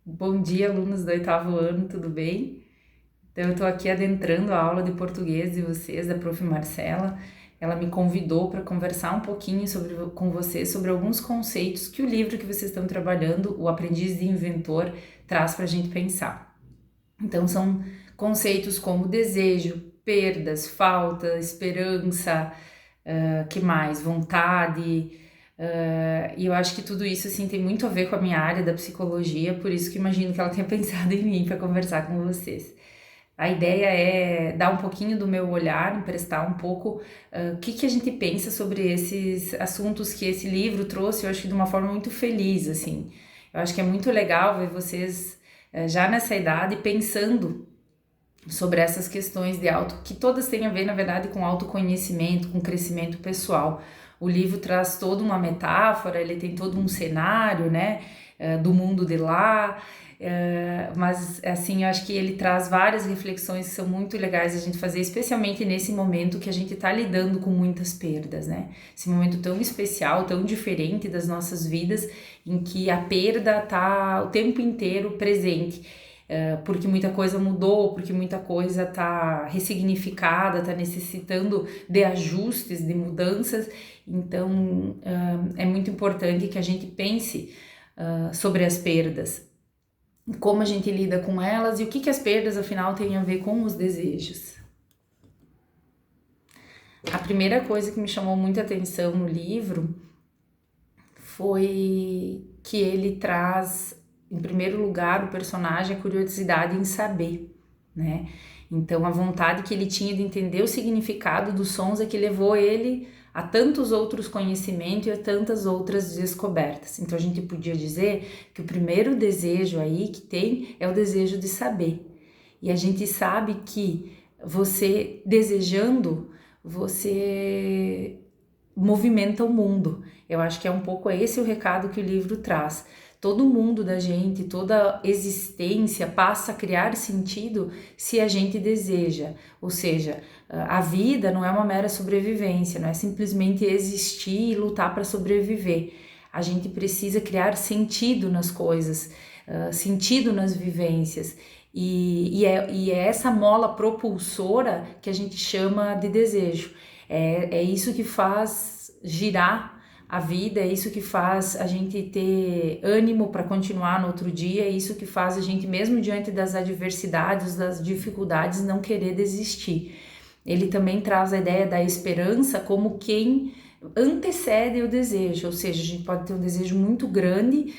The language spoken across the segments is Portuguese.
Bom dia, alunos do oitavo ano, tudo bem? Então, eu estou aqui adentrando a aula de português de vocês, da Prof. Marcela. Ela me convidou para conversar um pouquinho com vocês sobre alguns conceitos que o livro que vocês estão trabalhando, O Aprendiz de Inventor, traz para a gente pensar. Então, são conceitos como desejo, perdas, falta, esperança, que mais? Vontade. E eu acho que tudo isso assim tem muito a ver com a minha área da psicologia, por isso que imagino que ela tenha pensado em mim para conversar com vocês. A ideia é dar um pouquinho do meu olhar, emprestar um pouco o que a gente pensa sobre esses assuntos que esse livro trouxe, eu acho que de uma forma muito feliz, assim. Eu acho que é muito legal ver vocês já nessa idade pensando sobre essas questões de que todas têm a ver, na verdade, com autoconhecimento, com crescimento pessoal. O livro traz toda uma metáfora, ele tem todo um cenário, né, do mundo de lá, mas, assim, eu acho que ele traz várias reflexões que são muito legais a gente fazer, especialmente nesse momento que a gente está lidando com muitas perdas, né, esse momento tão especial, tão diferente das nossas vidas, em que a perda está o tempo inteiro presente. Porque muita coisa mudou, porque muita coisa está ressignificada, está necessitando de ajustes, de mudanças. Então, é muito importante que a gente pense sobre as perdas, como a gente lida com elas e o que as perdas, afinal, têm a ver com os desejos. A primeira coisa que me chamou muita atenção no livro foi que ele traz, em primeiro lugar, o personagem a curiosidade em saber, né? Então, a vontade que ele tinha de entender o significado dos sons é que levou ele a tantos outros conhecimentos e a tantas outras descobertas. Então, a gente podia dizer que o primeiro desejo aí que tem é o desejo de saber. E a gente sabe que você desejando, você movimenta o mundo. Eu acho que é um pouco esse o recado que o livro traz. Todo mundo da gente, toda existência passa a criar sentido se a gente deseja. Ou seja, a vida não é uma mera sobrevivência, não é simplesmente existir e lutar para sobreviver. A gente precisa criar sentido nas coisas, sentido nas vivências. E é essa mola propulsora que a gente chama de desejo. É isso que faz girar a vida, é isso que faz a gente ter ânimo para continuar no outro dia, é isso que faz a gente, mesmo diante das adversidades, das dificuldades, não querer desistir. Ele também traz a ideia da esperança como quem antecede o desejo, ou seja, a gente pode ter um desejo muito grande,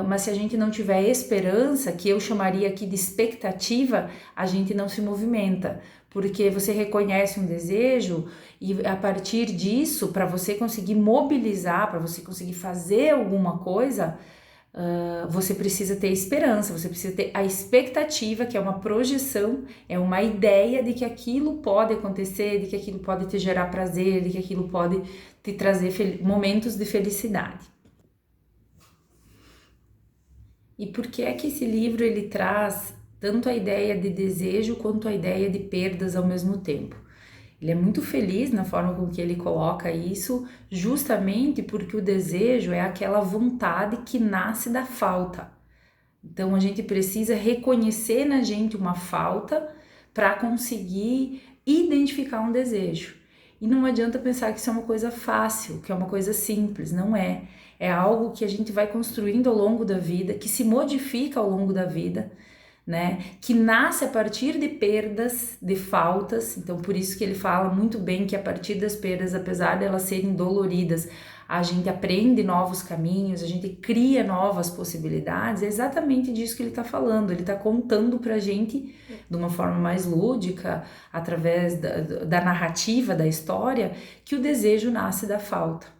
mas se a gente não tiver esperança, que eu chamaria aqui de expectativa, a gente não se movimenta, porque você reconhece um desejo e a partir disso, para você conseguir mobilizar, para você conseguir fazer alguma coisa, você precisa ter esperança, você precisa ter a expectativa, que é uma projeção, é uma ideia de que aquilo pode acontecer, de que aquilo pode te gerar prazer, de que aquilo pode te trazer momentos de felicidade. E por que é que esse livro ele traz tanto a ideia de desejo quanto a ideia de perdas ao mesmo tempo? Ele é muito feliz na forma com que ele coloca isso, justamente porque o desejo é aquela vontade que nasce da falta. Então a gente precisa reconhecer na gente uma falta para conseguir identificar um desejo. E não adianta pensar que isso é uma coisa fácil, que é uma coisa simples, não é. É algo que a gente vai construindo ao longo da vida, que se modifica ao longo da vida, né? Que nasce a partir de perdas, de faltas. Então, por isso que ele fala muito bem que a partir das perdas, apesar de elas serem doloridas, a gente aprende novos caminhos, a gente cria novas possibilidades. É exatamente disso que ele está falando. Ele está contando para a gente, de uma forma mais lúdica, através da narrativa da história, que o desejo nasce da falta.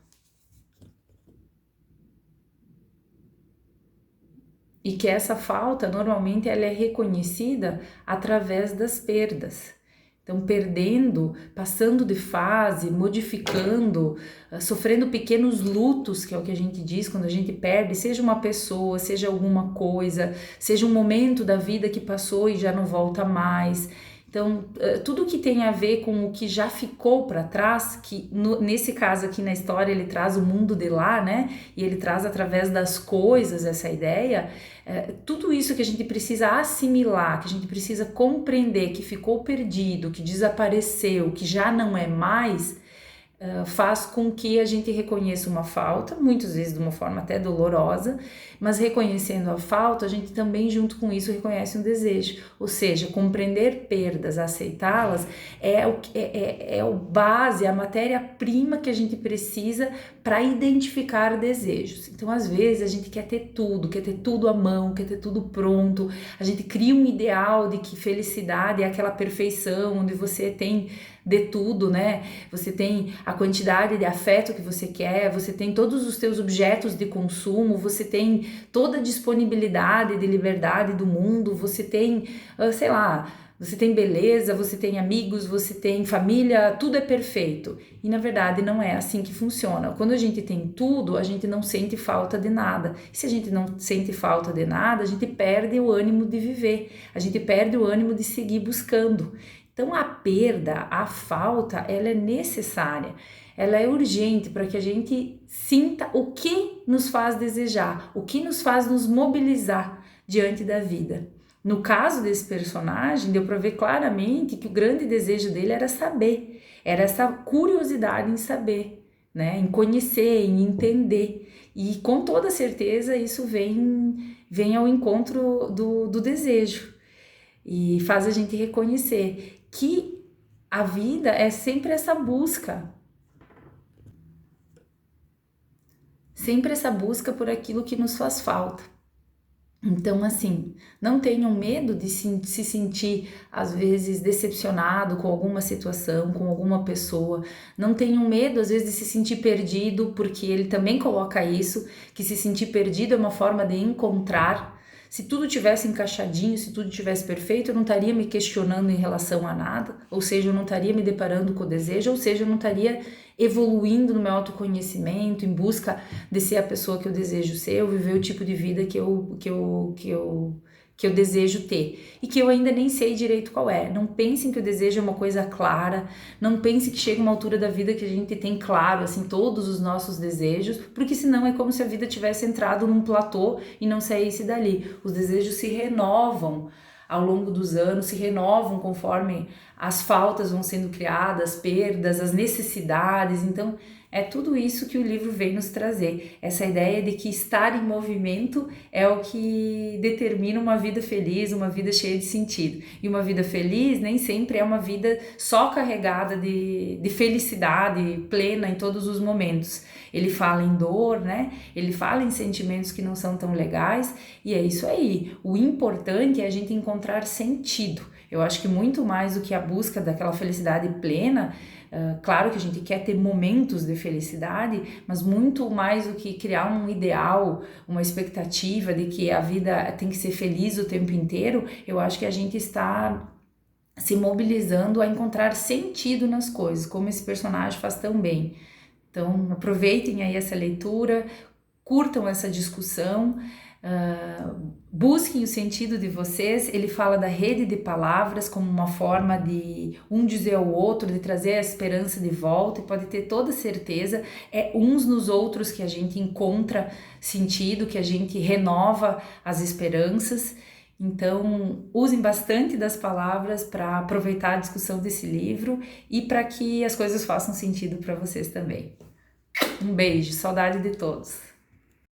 E que essa falta, normalmente, ela é reconhecida através das perdas. Então, perdendo, passando de fase, modificando, sofrendo pequenos lutos, que é o que a gente diz quando a gente perde, seja uma pessoa, seja alguma coisa, seja um momento da vida que passou e já não volta mais. Então, tudo que tem a ver com o que já ficou para trás, que nesse caso aqui na história ele traz o mundo de lá, né? E ele traz através das coisas essa ideia, tudo isso que a gente precisa assimilar, que a gente precisa compreender, que ficou perdido, que desapareceu, que já não é mais, faz com que a gente reconheça uma falta, muitas vezes de uma forma até dolorosa, mas reconhecendo a falta, a gente também junto com isso reconhece um desejo, ou seja, compreender perdas, aceitá-las é o base, a matéria-prima que a gente precisa para identificar desejos. Então, às vezes, a gente quer ter tudo à mão, quer ter tudo pronto, a gente cria um ideal de que felicidade é aquela perfeição, onde você tem de tudo, né? Você tem a quantidade de afeto que você quer, você tem todos os teus objetos de consumo, você tem toda a disponibilidade de liberdade do mundo, você tem, sei lá, você tem beleza, você tem amigos, você tem família, tudo é perfeito. E na verdade não é assim que funciona. Quando a gente tem tudo, a gente não sente falta de nada. E se a gente não sente falta de nada, a gente perde o ânimo de viver, a gente perde o ânimo de seguir buscando. Então a perda, a falta, ela é necessária, ela é urgente para que a gente sinta o que nos faz desejar, o que nos faz nos mobilizar diante da vida. No caso desse personagem, deu para ver claramente que o grande desejo dele era saber, era essa curiosidade em saber, né? Em conhecer, em entender. E com toda certeza isso vem ao encontro do desejo e faz a gente reconhecer que a vida é sempre essa busca por aquilo que nos faz falta. Então, assim, não tenham medo de se sentir, às vezes, decepcionado com alguma situação, com alguma pessoa. Não tenham medo, às vezes, de se sentir perdido, porque ele também coloca isso, que se sentir perdido é uma forma de encontrar. Se tudo tivesse encaixadinho, se tudo tivesse perfeito, eu não estaria me questionando em relação a nada, ou seja, eu não estaria me deparando com o desejo, ou seja, eu não estaria evoluindo no meu autoconhecimento, em busca de ser a pessoa que eu desejo ser, ou viver o tipo de vida que eu desejo ter e que eu ainda nem sei direito qual é. Não pensem que o desejo é uma coisa clara, não pensem que chega uma altura da vida que a gente tem claro, assim, todos os nossos desejos, porque senão é como se a vida tivesse entrado num platô e não saísse dali. Os desejos se renovam ao longo dos anos, se renovam conforme as faltas vão sendo criadas, perdas, as necessidades. Então, é tudo isso que o livro vem nos trazer, essa ideia de que estar em movimento é o que determina uma vida feliz, uma vida cheia de sentido. E uma vida feliz nem sempre é uma vida só carregada de felicidade plena em todos os momentos. Ele fala em dor, né? Ele fala em sentimentos que não são tão legais, e é isso aí. O importante é a gente encontrar sentido. Eu acho que muito mais do que a busca daquela felicidade plena, claro que a gente quer ter momentos de felicidade, mas muito mais do que criar um ideal, uma expectativa de que a vida tem que ser feliz o tempo inteiro, eu acho que a gente está se mobilizando a encontrar sentido nas coisas, como esse personagem faz tão bem. Então, aproveitem aí essa leitura, curtam essa discussão, busquem o sentido de vocês. Ele fala da rede de palavras como uma forma de um dizer ao outro, de trazer a esperança de volta, e pode ter toda certeza, é uns nos outros que a gente encontra sentido, que a gente renova as esperanças. Então, usem bastante das palavras para aproveitar a discussão desse livro e para que as coisas façam sentido para vocês também. Um beijo, saudade de todos.